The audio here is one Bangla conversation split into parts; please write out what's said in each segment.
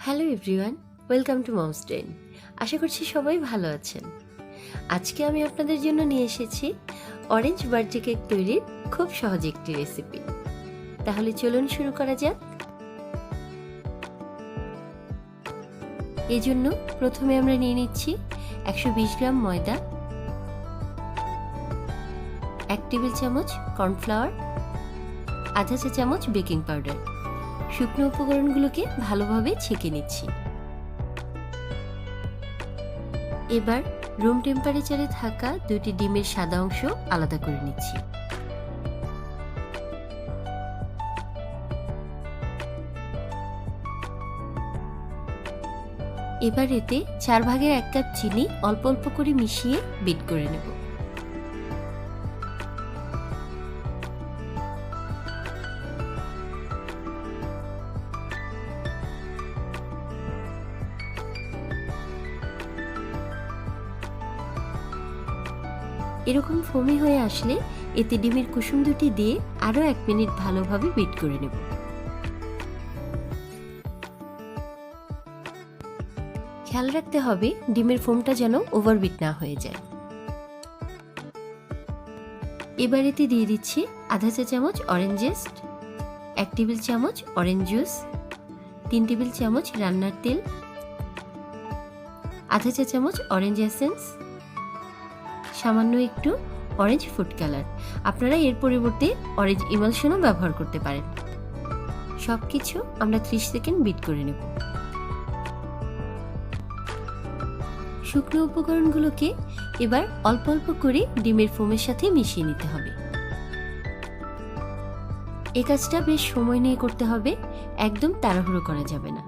Hello everyone, welcome to Mom's Den. আশা করছি সবাই ভালো আছেন। আজকে আমি আপনাদের জন্য নিয়ে এসেছি অরেঞ্জ বার্থডে কেক তৈরির খুব সহজ একটি রেসিপি। তাহলে চলুন শুরু করা যাক। এই জন্য প্রথমে আমরা নিয়ে নিচ্ছি 120 গ্রাম ময়দা, 1 টেবিল চামচ কর্নফ্লাওয়ার, আধা চা চামচ বেকিং পাউডার। শুকনো উপকরণগুলোকে ভালোভাবে ছেঁকে নিচ্ছি। এবার রুম টেম্পারেচারে থাকা 2টি ডিমের সাদা অংশ আলাদা করে নিচ্ছি। এবার এতে 4 ভাগের 1 কাপ চিনি অল্প অল্প করে মিশিয়ে বিট করে নেব। এরকম ফোমি হয়ে আসলে এতে ডিমের কুসুম দুটি দিয়ে আরো 1 মিনিট ভালোভাবে বিট করে নেব। খেয়াল রাখতে হবে ডিমের ফোমটা যেন ওভারবিট না হয়ে যায়। এবার এতে দিয়ে দিচ্ছি আধা চা চামচ অরেঞ্জ জেস্ট, 1 টেবিল চামচ অরেঞ্জ জুস, 3 টেবিল চামচ রান্নার তেল, আধা চা চামচ অরেঞ্জ এসেন্স, সামান্য একটু অরেঞ্জ ফুড কালার। আপনারা এর পরিবর্তে অরেঞ্জ ইমালশনও ব্যবহার করতে পারেন। সবকিছু আমরা 30 সেকেন্ড বিট করে নেব। শুকনো উপকরণগুলোকে এবার অল্প অল্প করে ডিমের ফোমের সাথে মিশিয়ে নিতে হবে। এই কাজটা বেশ সময় নিয়ে করতে হবে, একদম তাড়াহুড়ো করা যাবে না।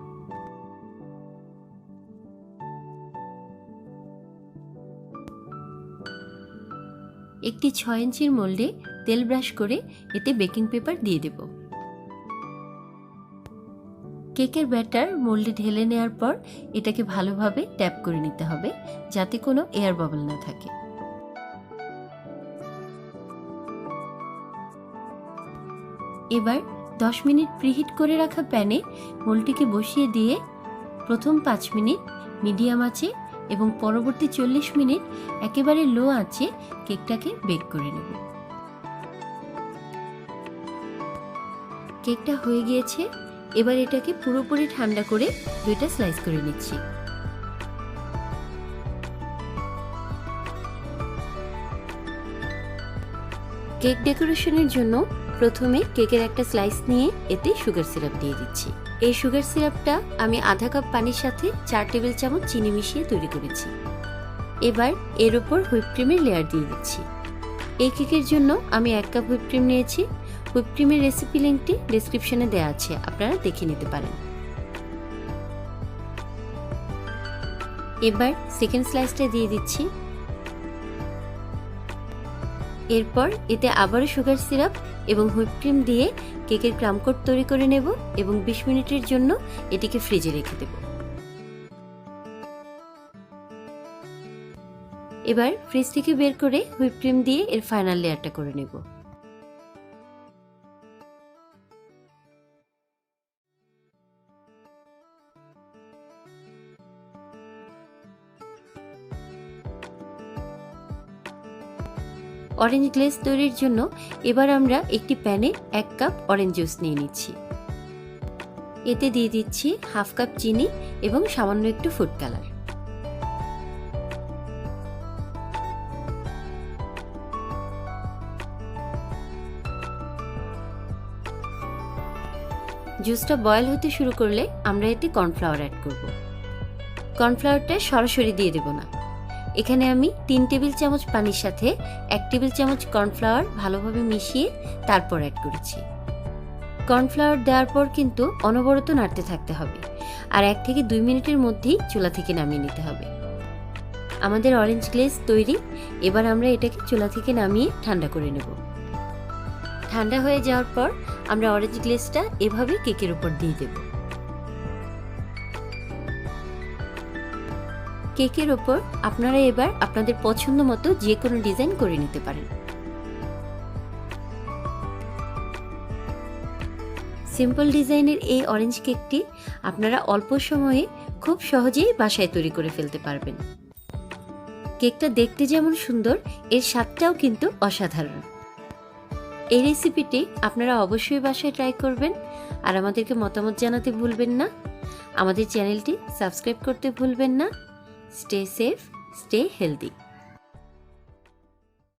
একটি 6 ইঞ্চির মোল্ডে তেল ব্রাশ করে এতে বেকিং পেপার দিয়ে দেব। কেকের ব্যাটার মোল্ডে ঢেলে নেওয়ার পর এটাকে ভালোভাবে ট্যাপ করে নিতে হবে যাতে কোনো এয়ার বাবল না থাকে। এবার 10 মিনিট প্রিহিট করে রাখা প্যানে মোল্ডটিকে বসিয়ে দিয়ে প্রথম 5 মিনিট মিডিয়াম আঁচে এবং পরবর্তী 40 মিনিট একেবারে লো আঁচে কেকটাকে বেক করে নেব। কেকটা হয়ে গিয়েছে। এবার এটাকে পুরোপুরি ঠান্ডা করে 2টা স্লাইস করে নিচ্ছি। কেক ডেকোরেশনের জন্য প্রথমে কেকের একটা স্লাইস নিয়ে এতে সুগার সিরাপ দিয়ে দিচ্ছি। এই সুগার সিরাপটা আমি আধা কাপ পানির সাথে 4 টেবিল চামচ চিনি মিশিয়ে তৈরি করেছি। এবার এর উপর হুইপ ক্রিমের লেয়ার দিয়ে দিচ্ছি। এই কেকের জন্য আমি 1 কাপ হুইপ ক্রিম নিয়েছি। হুইপ ক্রিমের রেসিপি লিংকটি ডেসক্রিপশনে দেওয়া আছে, আপনারা দেখে নিতে পারেন। এবার সেকেন্ড স্লাইসটা দিয়ে দিচ্ছি। এরপর এতে আবারও সুগার সিরাপ এবং হুইপ ক্রিম দিয়ে কেকের ক্রাম কোট তৈরি করে নেব এবং 20 মিনিটের জন্য এটিকে ফ্রিজে রেখে দেব। এবার ফ্রিজ থেকে বের করে হুইপ ক্রিম দিয়ে এর ফাইনাল লেয়ারটা করে নেব। অরেঞ্জ গ্লেজ তৈরির জন্য এবার আমরা একটি প্যানে 1 কাপ অরেঞ্জ জুস নিয়ে নিচ্ছি। এতে দিয়ে দিচ্ছি হাফ কাপ চিনি এবং সামান্য একটু ফুড কালার। জুসটা বয়েল হতে শুরু করলে আমরা এতে কর্নফ্লাওয়ার অ্যাড করব। কর্নফ্লাওয়ারটা সরাসরি দিয়ে দেব না। এখানে আমি 3 টেবিল চামচ পানির সাথে 1 টেবিল চামচ কর্নফ্লাওয়ার ভালোভাবে মিশিয়ে তারপর অ্যাড করেছি। কর্নফ্লাওয়ার দেওয়ার পর কিন্তু অনবরত নাড়তে থাকতে হবে আর 1 থেকে 2 মিনিটের মধ্যেই চুলা থেকে নামিয়ে নিতে হবে। আমাদের অরেঞ্জ গ্লেজ তৈরি। এবার আমরা এটাকে চুলা থেকে নামিয়ে ঠান্ডা করে নেব। ঠান্ডা হয়ে যাওয়ার পর আমরা অরেঞ্জ গ্লেজটা এভাবে কেকের উপর দিয়ে দেব। কেকের ওপর আপনারা এবার আপনাদের পছন্দ মতো যে কোনো ডিজাইন করে নিতে পারেন। সিম্পল ডিজাইনের এই অরেঞ্জ কেকটি আপনারা অল্প সময়ে খুব সহজেই বাসায় তৈরি করে ফেলতে পারবেন। কেকটা দেখতে যেমন সুন্দর, এর স্বাদটাও কিন্তু অসাধারণ। এই রেসিপিটি আপনারা অবশ্যই বাসায় ট্রাই করবেন আর আমাদেরকে মতামত জানাতে ভুলবেন না। আমাদের চ্যানেলটি সাবস্ক্রাইব করতে ভুলবেন না। Stay safe, stay healthy.